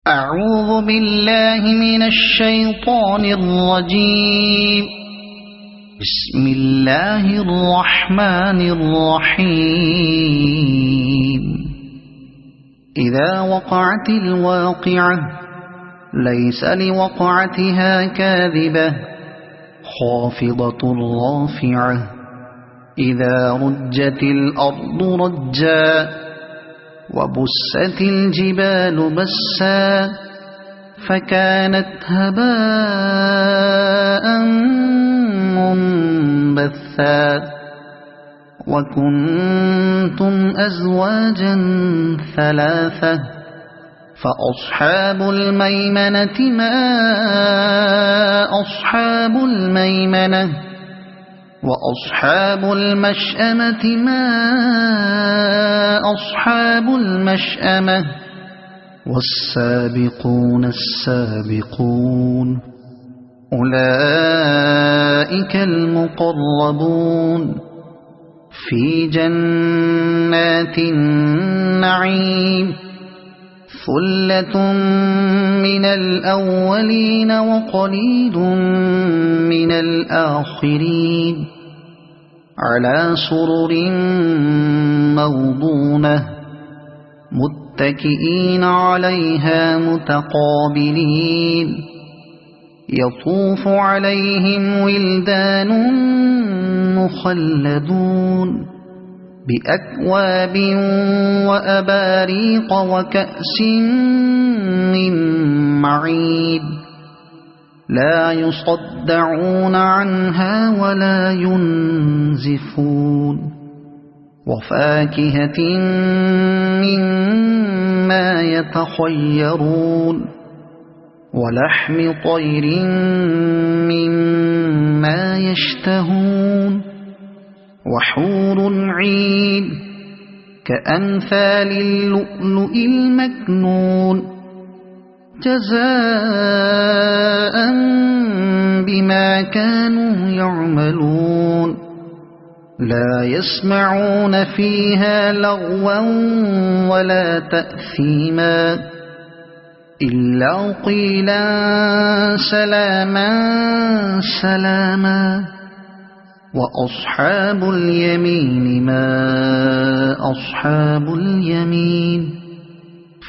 أعوذ بالله من الشيطان الرجيم. بسم الله الرحمن الرحيم. إذا وقعت الواقعة ليس لوقعتها كاذبة خافضة رافعة إذا رجت الأرض رجا وبست الجبال بسا فكانت هباء منبثا وكنتم أزواجا ثلاثة فأصحاب الميمنة ما أصحاب الميمنة وأصحاب المشأمة ما أصحاب المشأمة والسابقون السابقون أولئك المقربون في جنات النعيم ثلة من الأولين وقليل من الآخرين على سرر موضونة متكئين عليها متقابلين يطوف عليهم ولدان مخلدون بأكواب وأباريق وكأس من معين لا يصدعون عنها ولا ينزفون وفاكهة مما يتخيرون ولحم طير مما يشتهون وحور عين كأمثال اللؤلؤ المكنون جزاء بما كانوا يعملون لا يسمعون فيها لغوا ولا تأثيما إلا قيلا سلاما سلاما وأصحاب اليمين ما أصحاب اليمين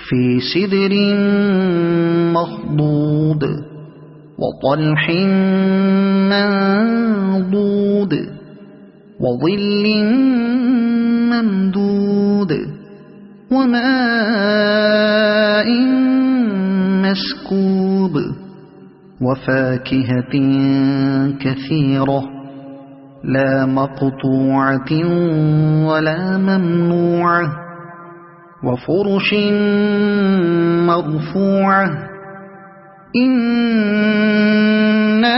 في سدر مخضود وطلح منضود وظل ممدود وماء مسكوب وفاكهة كثيرة لا مقطوعة ولا ممنوعة وفرش مرفوعة إنا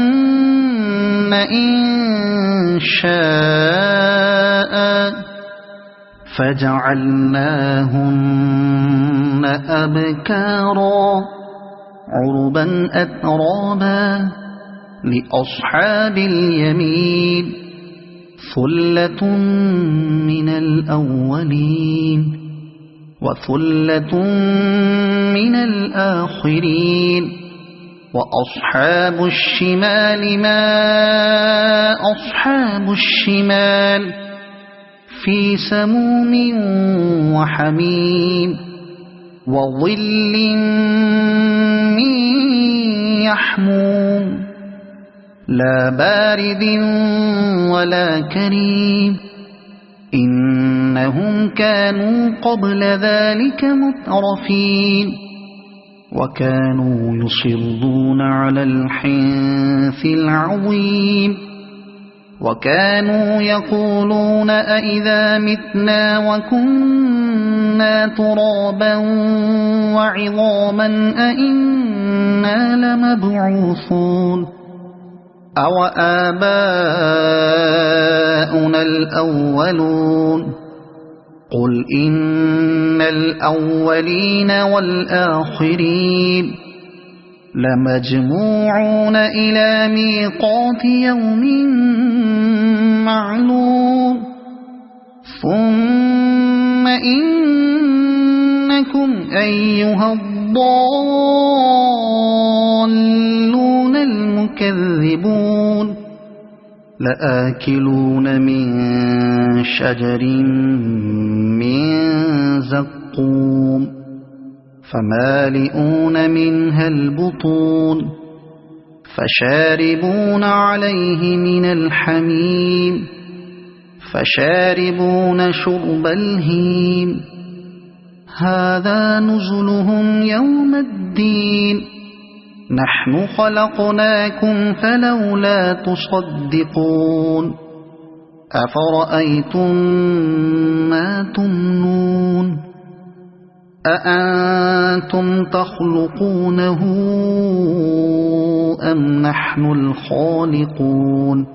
أنشأناهن إنشاء فجعلناهن أبكارا عربا أترابا لأصحاب اليمين ثلة من الأولين وثلة من الآخرين وأصحاب الشمال ما أصحاب الشمال في سموم وحميم وظل من يحموم لا بارد ولا كريم إنهم كانوا قبل ذلك مترفين وكانوا يصرون على الحنث العظيم وكانوا يقولون أئذا متنا وكنا ترابا وعظاما أئنا لمبعوثون أو آباؤنا الأولون قل إن الأولين والآخرين لمجموعون إلى ميقات يوم معلوم ثم إنكم أيها الضالون المكذبون لآكلون من شجر من زقوم فمالئون منها البطون فشاربون عليه من الحميم فشاربون شرب الهيم هذا نزلهم يوم الدين نحن خلقناكم فلولا تصدقون أفرأيتم ما تمنون أأنتم تخلقونه أم نحن الخالقون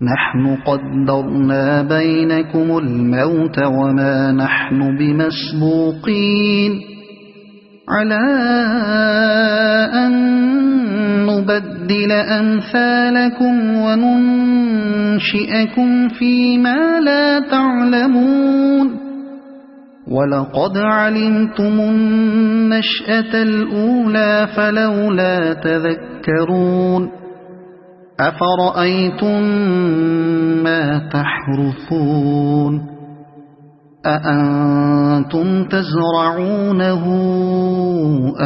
نحن قدرنا بينكم الموت وما نحن بمسبوقين على أن نبدل أمثالكم وننشئكم فيما لا تعلمون ولقد علمتم النشأة الأولى فلولا تذكرون أفرأيتم ما تحرثون أأنتم تزرعونه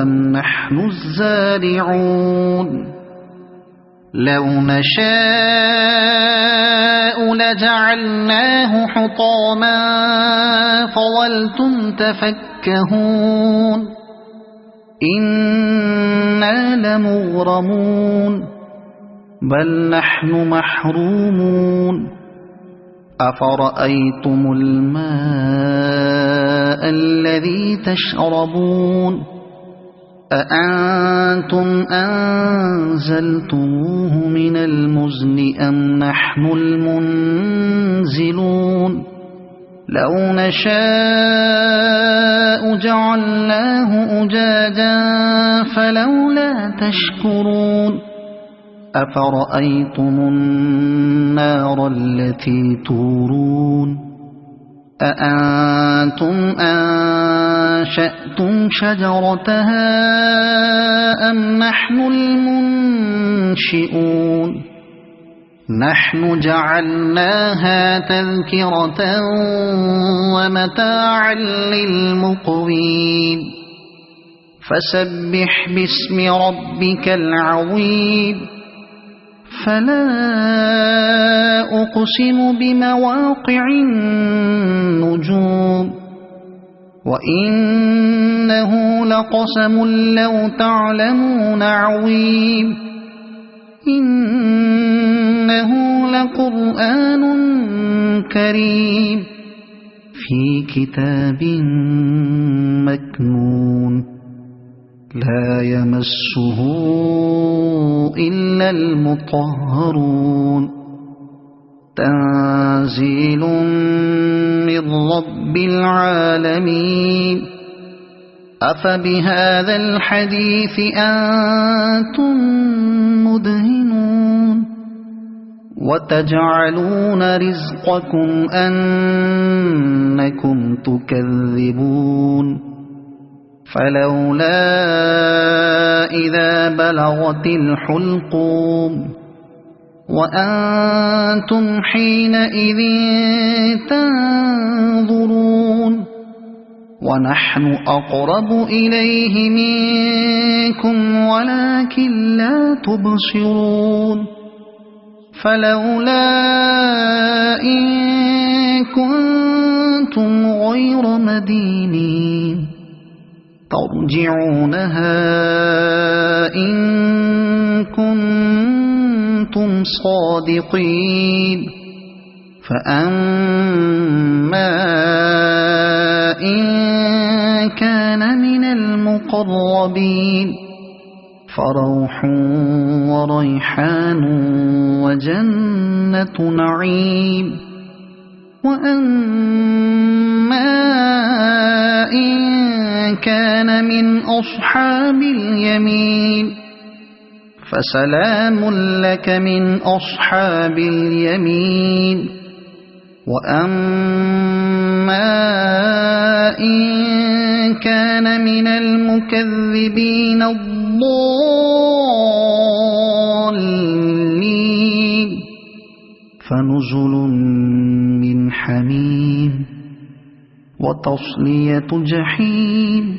أم نحن الزارعون لو نشاء لجعلناه حطاما فظلتم تفكهون إنا لمغرمون بل نحن محرومون أفرأيتم الماء الذي تشربون أأنتم أنزلتموه من المزن أم نحن المنزلون لو نشاء جعلناه أجاجا فلولا تشكرون أفرأيتم النار التي تورون أأنتم أنشأتم شجرتها أم نحن المنشئون نحن جعلناها تذكرة ومتاعا للمقوين فسبح باسم ربك العظيم فلا أقسم بمواقع النجوم وإنه لقسم لو تعلمون عظيم إنه لقرآن كريم في كتاب مكنون لا يمسه إلا المطهرون تنزيل من رب العالمين أفبهذا الحديث أنتم مدهنون وتجعلون رزقكم أنكم تكذبون فلولا إذا بلغت الحلقوم وأنتم حينئذ تنظرون ونحن أقرب إليه منكم ولكن لا تبصرون فلولا إن كنتم غير مدينين ترجعونها إن كنتم صادقين فأما إن كان من المقربين فروح وريحان وجنة نعيم وأما إن كان من أصحاب اليمين فسلام لك من أصحاب اليمين وأما المكذبين الضالين فنزل من حميم وتصلية جحيم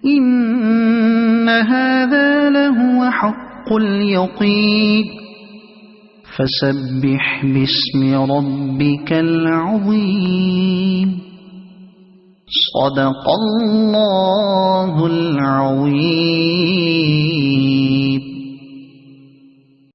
إن هذا لهو حق اليقين فسبح باسم ربك العظيم صدق الله العظيم.